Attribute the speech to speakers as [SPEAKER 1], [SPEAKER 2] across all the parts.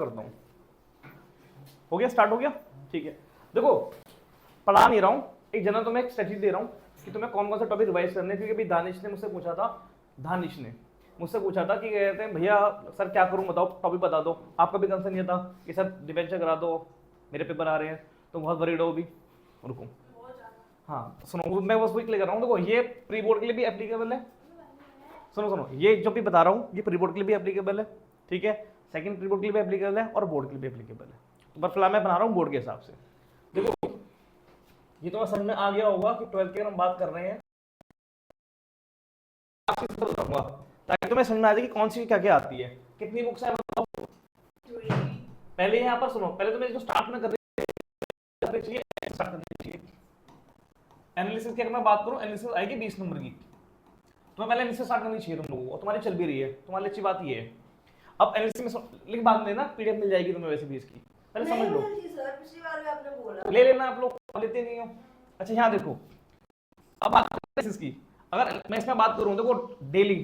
[SPEAKER 1] करता हूँ। हो गया, स्टार्ट हो गया, ठीक है। देखो पढ़ा नहीं रहा हूँ, एक जनरल तुम्हें एक स्ट्रेटजी दे रहा हूँ कि तुम्हें कौन कौन से टॉपिक रिवाइज करने हैं, क्योंकि अभी दानिश ने मुझसे पूछा था, दानिश ने मुझसे पूछा था कि कहते हैं भैया सर क्या करूँ बताओ, टॉपिक बता दो। आपका भी कंसर्न ये था कि सर डिफेंस करा दो, मेरे पेपर आ रहे हैं, तो बहुत वरीड हो अभी। रुको, हाँ सुनो, मैं बस वही क्लियर कर रहा हूँ। देखो ये प्री बोर्ड के लिए भी एप्लीकेबल है, सुनो ये जो भी बता रहा हूँ ये प्री बोर्ड के लिए भी एप्लीकेबल है, ठीक है, सेकंड प्री बोर्ड के लिए भी एप्लीकेबल है और बोर्ड के लिए भी एप्लीकेबल है। तो बस फिलहाल मैं बना रहा हूँ बोर्ड के हिसाब से। देखो ये तो समझ में आ गया होगा कि 12th की हम बात कर रहे हैं, ताकि तुम्हें समझ में आ जाए कि कौन सी क्या क्या आती है। कितनी बुक्स है बताओ पहले, यहाँ पर सुनो, पहले तुम्हें जो स्टार्ट में करनी चाहिए एनालिसिस की। अगर मैं बात करूँ एनालिसिस आएगी 20 नंबर की, तुम्हें पहले एनालिसिस स्टार्ट करनी चाहिए तुम लोगों को, तुम्हारी चल भी रही है, तुम्हारी अच्छी बात ये है। अब एनालिसिस में लिख बाद में ना पीडीएफ मिल जाएगी तुम्हें वैसे भी इसकी, पहले समझ लो। ले लेना आप लोग, लेते नहीं हो। अच्छा यहाँ देखो, अब बात एनालिसिस की, अगर मैं इसमें बात करूँ, देखो डेली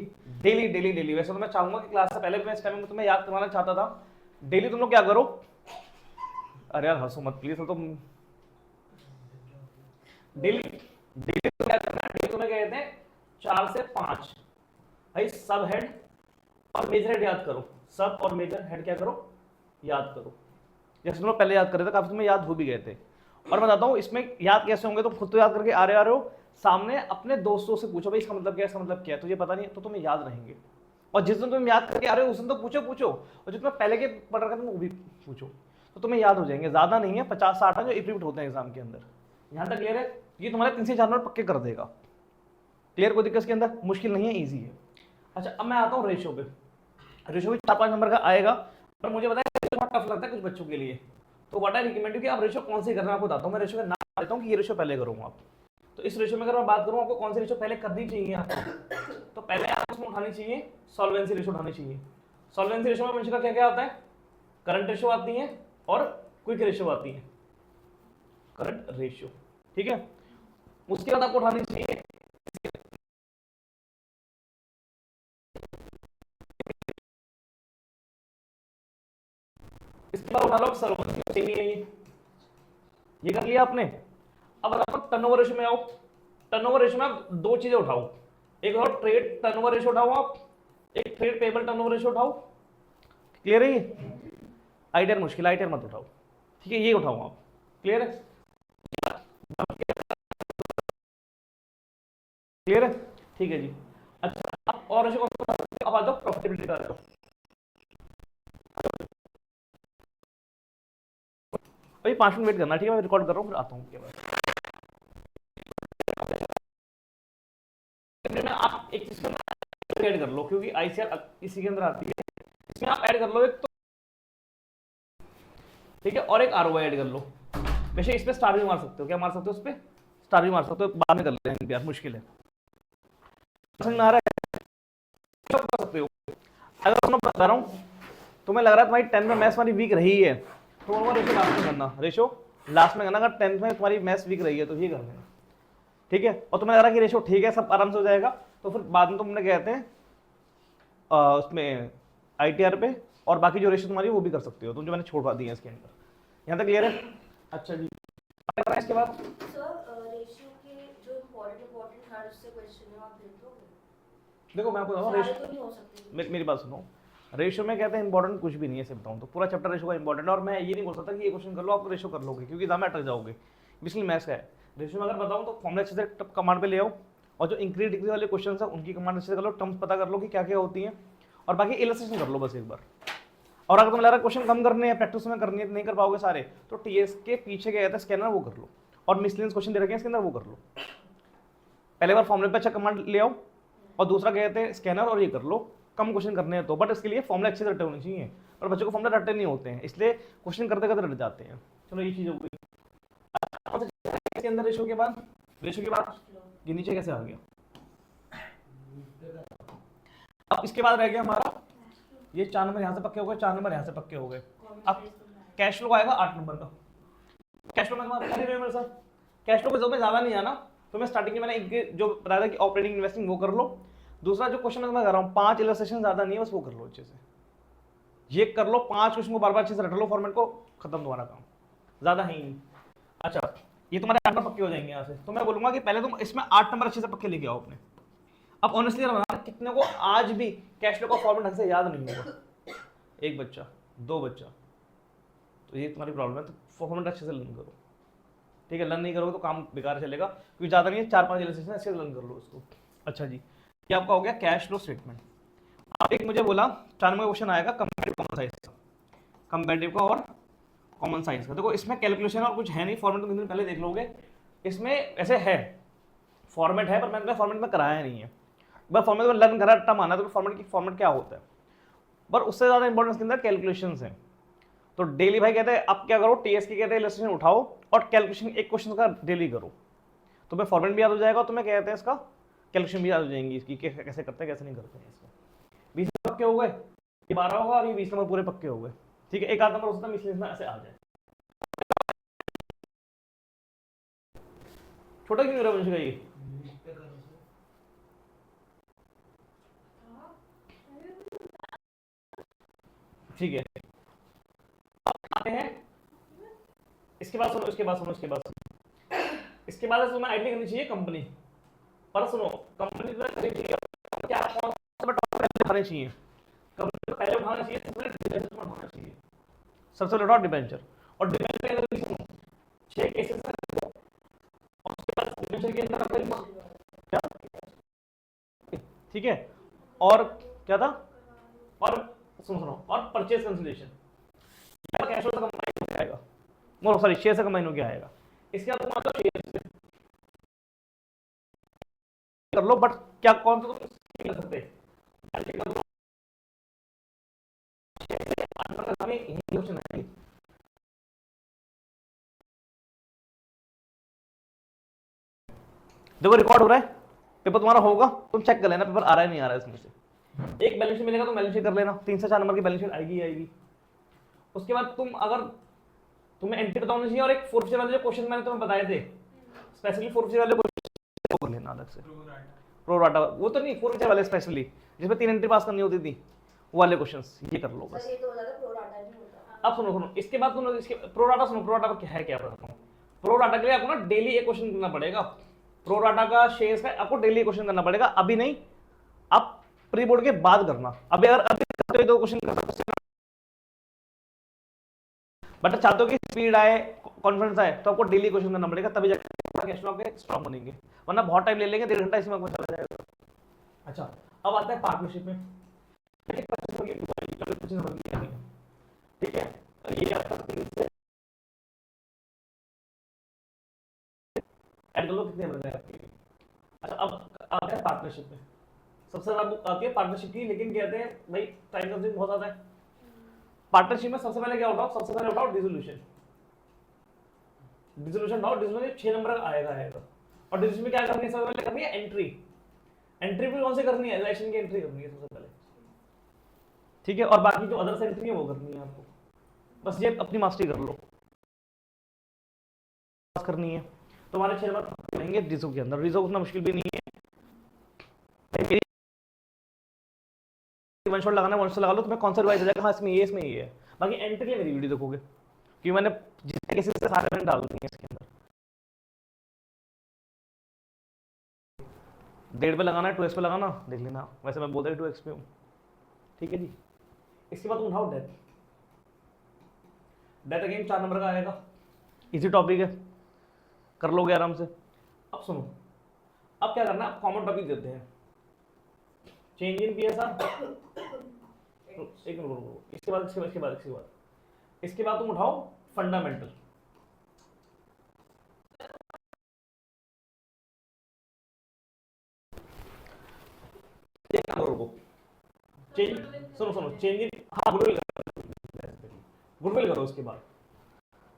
[SPEAKER 1] डेली डेली डेली, वैसे तो मैं चाहूंगा कि क्लास से पहले भी मैं इस टाइम में तुम्हें याद करवाना चाहता था। डेली तुम लोग क्या करो, अरे यार हंसो मत प्लीज, तो तुम डेली डेली क्या करना है, डेली तुम्हें कहते हैं 4 से 5 भाई सब हेड और मेजर हेड याद करो, सब और मेजर हेड क्या करो, याद करो। जैसे तुम लोग पहले याद कर रहे थे, काफी तुम्हें याद हो भी गए थे। और मैं बताता हूँ इसमें याद कैसे होंगे, तो खुद तो याद करके आ रहे हो, सामने अपने दोस्तों से पूछो भाई इसका मतलब क्या है, इसका मतलब क्या है, तुझे पता नहीं है तो तुम्हें याद रहेंगे। और जिस दिन तुम याद करके आ रहे हो उस दिन तो पूछो, और जितना पहले के पढ़ रखा था वो भी पूछो, तो तुम्हें याद हो जाएंगे। ज्यादा नहीं है, 50-60 है जो एक रिपीट होते हैं एग्जाम के अंदर। यहाँ तक क्लियर है, ये तुम्हारे 3 से 4 नंबर पक्के कर देगा। क्लियर, कोई दिक्कत के अंदर, मुश्किल नहीं है, ईजी है। अच्छा अब मैं आता हूँ रेशो पे। रेशो भी 4-5 नंबर का आएगा, पर मुझे पता है बहुत टफ लगता है कुछ बच्चों के लिए, तो व्हाट आई रिकमेंड यू कि आप रेशो कौन सी करना है आपको बताता हूँ। मैं रेशो का नाम देता हूँ कि ये रेशो पहले करूँगा आप। तो इस रेशो में अगर मैं बात करूँ आपको कौन सी रेशो पहले करनी चाहिए आपको, तो पहले आप उसमें उठानी चाहिए सॉल्वेंसी रेशो उठानी चाहिए। सॉल्वेंसी रेशो में हमेशा का क्या क्या आता है, करंट रेशो आती है और क्विक रेशो आती है, करंट रेशो, ठीक है। उसके बाद आपको उठानी चाहिए इसके बाद उठा लो सॉल्वेंसी, सेम ही है ये कर लिया आपने। अब आप टर्नओवर रेशो में आओ। टर्नओवर रेशो में आप 2 चीजें उठाओ, एक और ट्रेड टर्नओवर रेशो उठाओ आप, एक ट्रेड पेबल टर्नओवर रेशो उठाओ। क्लियर है ये, आईटीआर मुश्किल, आईटीआर मत उठाओ, ठीक है, ये उठाओ आप। क्लियर है, क्लियर है, ठीक है जी। अच्छा आप और रेशो कौन सा, अब आ जाओ प्रॉफिटेबिलिटी का आ जाओ। अभी 5 मिनट वेट करना, ठीक है, मैं रिकॉर्ड कर रहा हूँ फिर आता हूँ उसके बाद। आप एक चीज ऐड कर लो, क्योंकि आईसीआर इसी के अंदर आती है, इसमें आप ऐड कर लो एक तो, ठीक है, और एक आरओआई ऐड कर लो। वैसे इस पे स्टार भी मार सकते हो, क्या मार सकते हो, उस पे स्टार भी मार सकते हो, बाद में कर लेंगे यार, मुश्किल है, समझ में आ रहा है, कर सकते हो। अगर मैं बता रहा हूँ तुम्हें लग रहा है तुम्हारी 10th में मैथ्स हमारी वीक रही है, तो वो रेशो लास्ट में करना, रेशो लास्ट में करना। अगर 10th में तुम्हारी मैथ्स वीक रही है तो ये कर लेना, ठीक है। और तुम्हें लग रहा है कि रेशो ठीक है, सब आराम से हो जाएगा, तो फिर बाद में तुमने कहते हैं उसमें आईटीआर पे और बाकी जो रेशो तुम्हारी वो भी कर सकते हो तुम, जो मैंने छोड़वा दी है इसके अंदर। यहाँ तक क्लियर है, अच्छा जी। इसके बाद
[SPEAKER 2] रेशियो के जो इंपॉर्टेंट हर उससे क्वेश्चन है आप दे दोगे?
[SPEAKER 1] देखो मैं आपको बताऊं,
[SPEAKER 2] सारे तो नहीं हो सकते।
[SPEAKER 1] मेरी बात सुनो, रेशो में कहते हैं इंपॉर्टेंट कुछ भी नहीं है, सिर्फ बताऊं तो पूरा चैप्टर रेशो का इंपॉर्टेंट है। और मैं ये नहीं बोल सकता कि ये क्वेश्चन कर लो आप रेशो कर लोगे, क्योंकि एग्जाम में अटक जाओगे, इसलिए मैथ्स का है। रेशो में अगर बताऊं तो फॉर्मूला अच्छे से कमांड पे ले आओ, और जो इंक्रीज डिक्रीज वाले क्वेश्चन है उनकी कमांड अच्छे से कर लो, टर्म्स पता कर लो कि क्या क्या होती है, और बाकी इलस्ट्रेशन कर लो बस एक बार। और अगर तुम्हें लग रहा है क्वेश्चन कम करने हैं, प्रैक्टिस में करनी है, नहीं कर पाओगे सारे, तो टीएस के पीछे क्या कहता है स्कैनर, वो कर लो, और मिसलेनियस क्वेश्चन दे रखे हैं इसके अंदर, वो कर लो। पहले बार फॉर्मूले पे अच्छा कमांड ले आओ, और दूसरा कहते हैं स्कैनर, और ये कर लो, कम क्वेश्चन करने हैं तो, बट इसके लिए फॉर्मूला अच्छे से रटे होने चाहिए, और बच्चों को फॉर्मूला रटे नहीं होते हैं, इसलिए क्वेश्चन करते करते रट जाते हैं। चलो ये चीज हो गई। इसके अंदर रेशो के बाद ये नीचे कैसे आ गया, अब इसके बाद रह गया हमारा ये 4 नंबर यहाँ से पक्के हो गए, 4 नंबर यहाँ से पक्के हो गए। अब कैश फ्लो आएगा 8 नंबर का। कैश फ्लो में मेरे सर कैश फ्लो को ज्यादा नहीं आना, तो मैं स्टार्टिंग में मैंने जो बताया था कि ऑपरेटिंग इन्वेस्टिंग वो कर लो। दूसरा जो क्वेश्चन मैं कर रहा हूँ 5 इलस्ट्रेशन ज्यादा नहीं है, बस वो कर लो अच्छे से, ये कर लो, 5 क्वेश्चन को बार बार अच्छे से रट लो, फॉर्मेट को, खत्म तुम्हारा काम, ज्यादा है ही नहीं। अच्छा, ये तुम्हारे 8 नंबर पक्के हो जाएंगे यहाँ से। तो मैं बोलूंगा कि पहले तुम इसमें 8 नंबर अच्छे से पक्के लेके आओ अपने। अब ऑनेस्टली बताना, कितने को आज भी कैश फ्लो का फॉर्मेट ढंग से याद नहीं होगा? एक बच्चा, 2 बच्चा, तो ये तुम्हारी प्रॉब्लम है। तो फॉर्मेट अच्छे से लर्न करो, ठीक है? लर्न नहीं करोगे तो काम बेकार चलेगा, क्योंकि ज़्यादा नहीं है, 4-5 इलस्ट्रेशन अच्छे से लर्न कर लो उसको। अच्छा जी, ये आपका हो गया कैश फ्लो स्टेटमेंट। अब एक मुझे बोला 4 नंबर क्वेश्चन आएगा कंपैरेटिव कॉमन साइज का, कंपैरेटिव का और कॉमन साइज का। देखो इसमें कैलकुलेशन और कुछ है नहीं, फॉर्मेट तो पहले देख लोगे। इसमें ऐसे है, फॉर्मेट है, पर मैंने फॉर्मेट में कराया नहीं है, बस फॉर्मेट में लर्न करा, रट्टा माना। तो फॉर्मेट क्या होता है, पर उससे ज़्यादा इंपॉर्टेंट इसके अंदर कैलकुलेशंस हैं। तो डेली भाई कहते हैं आप क्या करो, टीएस की कहते हैं इलस्ट्रेशन उठाओ और कैलकुलेशन एक क्वेश्चन का डेली करो, तो मैं फॉर्मेट भी याद हो जाएगा, तो मैं कहते हैं इसका कैलकुलेशन भी याद हो जाएंगी इसकी, कैसे करते हैं कैसे नहीं करते हैं इसको। 20 नंबर पक्के हो गए, ये 12 होगा और ये 20 नंबर पूरे पक्के हो गए, ठीक है? एक आध नंबर हो सकता है मिसलेनियस में ऐसे आ जाए। छोटा क्यों रहा वंश का ये? ठीक है, आते हैं इसके बाद सुनो, इसके बाद सुनो, इसके बाद सुनो, इसके बाद तुम्हें आइडिया करनी चाहिए कंपनी। पर सुनो, कंपनी तो करनी चाहिए क्या, कौन सा टॉपिक पहले उठाने चाहिए? कंपनी को पहले उठाना चाहिए, सबसे पहले डिबेंचर उठाना चाहिए, सबसे पहले उठाओ डिबेंचर। और डिबेंचर के अंदर सुनो 6 केसेस है, और उसके बाद डिबेंचर के अंदर आपका क्या, ठीक है? और क्या था, और सुनो और परचेज कंसिडरेशन, कैश फ्लो का कंबाइन हो जाएगा, मोर सॉरी शेयर से कंबाइन हो गया आएगा। इसके बाद तुम मतलब शेयर कर लो, बट क्या कौन सा तुम कर सकते हैं? देखो रिकॉर्ड हो रहा है, पेपर तुम्हारा होगा, तुम चेक कर लेना पेपर आ रहा है नहीं आ रहा है इसमें से। एक बैलेंस शीट मिलेगा तो बैलेंस शीट कर लेना, 3 से 4 नंबर की बैलेंस शीट आएगी। उसके बाद तुम अगर तुम्हें एंट्री पता होनी चाहिए, और एक फोर्फियर वाले जो क्वेश्चन मैंने तुम्हें बताए थे, स्पेशली फोर्फियर वाले क्वेश्चन कर लेना अलग से, प्रो राटा वो तो नहीं, फोर्फियर वाले स्पेशली जिसमें 3 एंट्री पास करनी होती थी, वो वाले क्वेश्चंस ये कर लो बस।
[SPEAKER 2] ये तो हो जाता प्रो डाटा नहीं होता।
[SPEAKER 1] अब सुनो, इसके बाद तुम इसके प्रो डाटा सुनो, प्रो डाटा क्या है, क्या बताता हूँ। प्रो डाटा के लिए आपको ना डेली एक क्वेश्चन करना पड़ेगा, प्रो डाटा का शेयर्स का आपको डेली क्वेश्चन करना पड़ेगा, अभी नहीं, आप प्री बोर्ड के बाद करना। अभी अगर अभी करते हो तो क्वेश्चन कर सकते हो, बट चाहते हो कि स्पीड आए, कॉन्फिडेंस आए, तो आपको डेली क्वेश्चन करना पड़ेगा, तभी जाकर कैश फ्लो आपके स्ट्रांग बनेंगे, वरना बहुत टाइम ले लेंगे, 1.5 घंटा इसमें आपको चला जाएगा। अच्छा, अब आता है पार्टनरशिप में, ठीक है? ये आपका ऐड कर लो कितने बन गए आपके। अच्छा, अब आता है पार्टनरशिप में, सबसे ज्यादा आती है पार्टनरशिप की, लेकिन कहते हैं भाई टाइम कंज्यूम बहुत ज्यादा है। पार्टनरशिप में सबसे पहले क्या उठाओ, सबसे पहले उठाओ डिसोल्यूशन, डिसोल्यूशन उठाओ, डिसोल्यूशन 6 नंबर आएगा। और डिसोल्यूशन में क्या करनी है, सबसे पहले करनी है एंट्री। एंट्री भी कौन से करनी है, इलेक्शन की एंट्री करनी है सबसे पहले, ठीक है? और बाकी जो अदर्स एंट्री है वो करनी है आपको, बस ये अपनी मास्टरी कर लो, करनी है। तुम्हारे 6 नंबर रहेंगे रिजो के अंदर, रिजो उतना मुश्किल भी नहीं है, वन शॉट लगाना, वन शॉट लगा लो, तुम्हें कौन सा रिवाइज हो जाएगा, हाँ इसमें ये है। बाकी एंट्री के मेरी वीडियो देखोगे, क्योंकि मैंने जितने केसेस से सारे डाल दिए हैं इसके अंदर। 1.5 पे लगाना है, 2x पे लगाना, देख लेना, वैसे मैं बोलता ही 2x पे हूँ, ठीक है जी? इसके बाद उठाओ डेथ, डेथ अगेन 4 नंबर का आएगा, इजी टॉपिक है, कर लोगे आराम से। अब सुनो, अब क्या करना है, कॉमन टॉपिक देते हैं, चेंज इन पीएसआर, एक मिनट, इसके बाद तुम उठाओ फंडामेंटल, सुनो चेंज इन, हाँ गुडविल करो उसके बाद,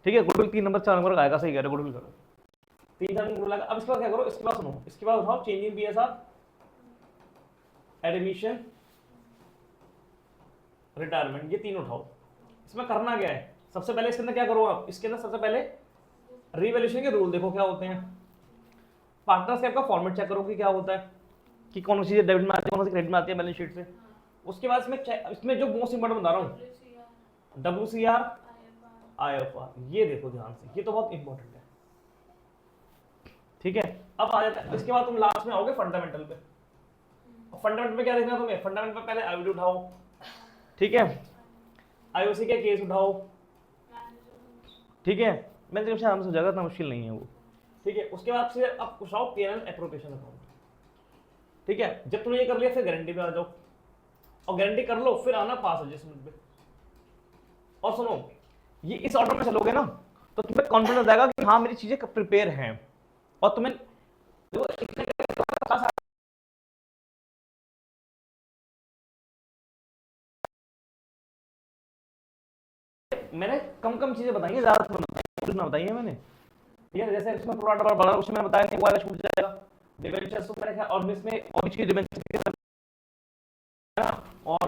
[SPEAKER 1] ठीक है? गुडविल 3 नंबर 4 नंबर का आएगा, सही कह रहे हो, गुडविल करो 3-4 नंबर गुडविल आएगा। अब इसके बाद क्या करो, इसके बाद सुनो, इसके बाद उठाओ change in PSR, admission, retirement, ये 3 उठाओ। इसमें करना क्या है, सबसे पहले इसके अंदर क्या करो आप, इसके अंदर सबसे पहले रिवैल्यूएशन के रूल देखो क्या होते हैं, पार्टनर्स कैप का फॉर्मेट चेक करो कि क्या होता है, कि कौन सी चीजें डेबिट में आती है, कौन सी क्रेडिट में आती है बैलेंस शीट से। उसके बाद इसमें जो मोस्ट इंपॉर्टेंट बता रहा हूँ, WCR IFR, ये देखो ध्यान से, ये तो बहुत इंपॉर्टेंट है। ठीक है, अब आ जाता है, इसके बाद तुम लास्ट में आओगे फंडामेंटल पे। फंडामेंटल पे क्या देखना तुम्हें? फंडामेंटल पे पहले IOD उठाओ, ठीक है, IOC के केस उठाओ, ठीक है, मैंने तुमसे आराम से समझाया, इतना मुश्किल नहीं है वो। ठीक है, उसके बाद फिर अब उठाओ P&L एप्रोप्रिएशन अकाउंट। ठीक है, जब तुमने ये कर लिया फिर गारंटी पे आ जाओ, और गारंटी कर लो, फिर आना पास एडजस्टमेंट पे। और सुनो, ये इस ऑर्डर में चलोगे ना तो तुम्हें कॉन्फिडेंस आएगा कि हाँ मेरी चीजें प्रिपेयर हैं, और तुम्हें देखो मैंने कम चीजें बताई हैं, ज्यादा बताई है मैंने। ठीक है, जैसे इसमें प्रोडक्ट बड़ा उसमें मैंने बताया नहीं, वाला छूट जाएगा, डिबेंचर्स तो मैंने कहा, और इसमें ऑबिच की डिबेंचर और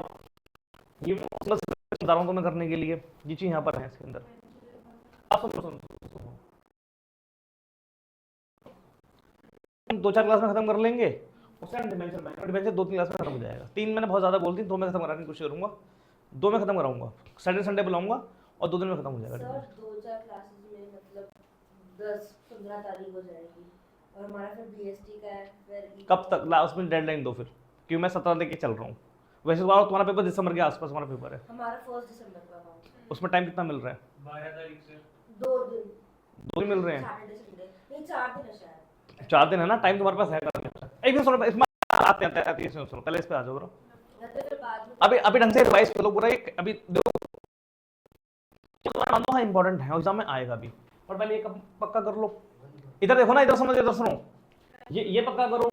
[SPEAKER 1] ये बता रहा हूं तुम्हें करने के लिए, ये चीज यहाँ पर है इसके अंदर। आप सुनो, 2-4 क्लास में खत्म कर लेंगे, उससे डिबेंचर 2-3 क्लास में खत्म हो जाएगा। 3 मैंने बहुत ज्यादा बोल दी, 2 में खत्म कराने की कोशिश करूंगा, 2 में खत्म कराऊंगा, सैटरडे संडे बुलाऊंगा और 2 दिन में खत्म हो जाएगा।
[SPEAKER 2] सर 2-4 क्लासेस में मतलब 10-15 तारीख हो जाएगी, और हमारा फिर BST का है, फिर
[SPEAKER 1] कब तक लास्ट में डेडलाइन दो फिर, क्योंकि मैं 17 लेके चल रहा हूँ। वैसे तुम्हारा पेपर दिसंबर के आसपास तुम्हारा पेपर है,
[SPEAKER 2] हमारा 1 दिसंबर का है।
[SPEAKER 1] उसमें टाइम कितना मिल रहा है?
[SPEAKER 3] 12 तारीख से
[SPEAKER 2] 2 दिन
[SPEAKER 1] 2 ही मिल रहे हैं,
[SPEAKER 2] सैटरडे संडे नहीं, 4 दिन है शायद।
[SPEAKER 1] 4 दिन है ना, टाइम तुम्हारे पास है करने का। एक दिन सुनो, इसमें आते हैं सुनो, पहले इस पे आ जाओ ब्रो। अभी ढंग से रिवाइज कर लो पूरा, एक अभी देखो हाँ इंपॉर्टेंट है, एग्जाम में आएगा भी, पर पहले ये पक्का कर लो। इधर देखो ना, इधर समझ, इधर सुनो, ये पक्का करो,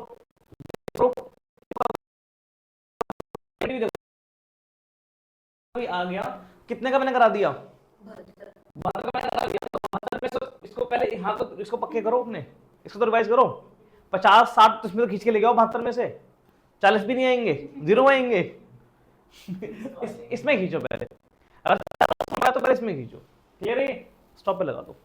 [SPEAKER 1] आ गया, कितने का मैंने करा दिया? 72 का मैंने करा दिया, तो 72 में से इसको पहले हाँ तो इसको पक्के करो अपने, इसको तो रिवाइज करो। 50-60 तो इसमें तो खींच के ले गया 72 में से, 40 भी नहीं आएंगे, 0 आएंगे। इसमें खींचो पहले, अगर तो पहले इसमें खींचो। क्लियर है? स्टॉप पे लगा दो।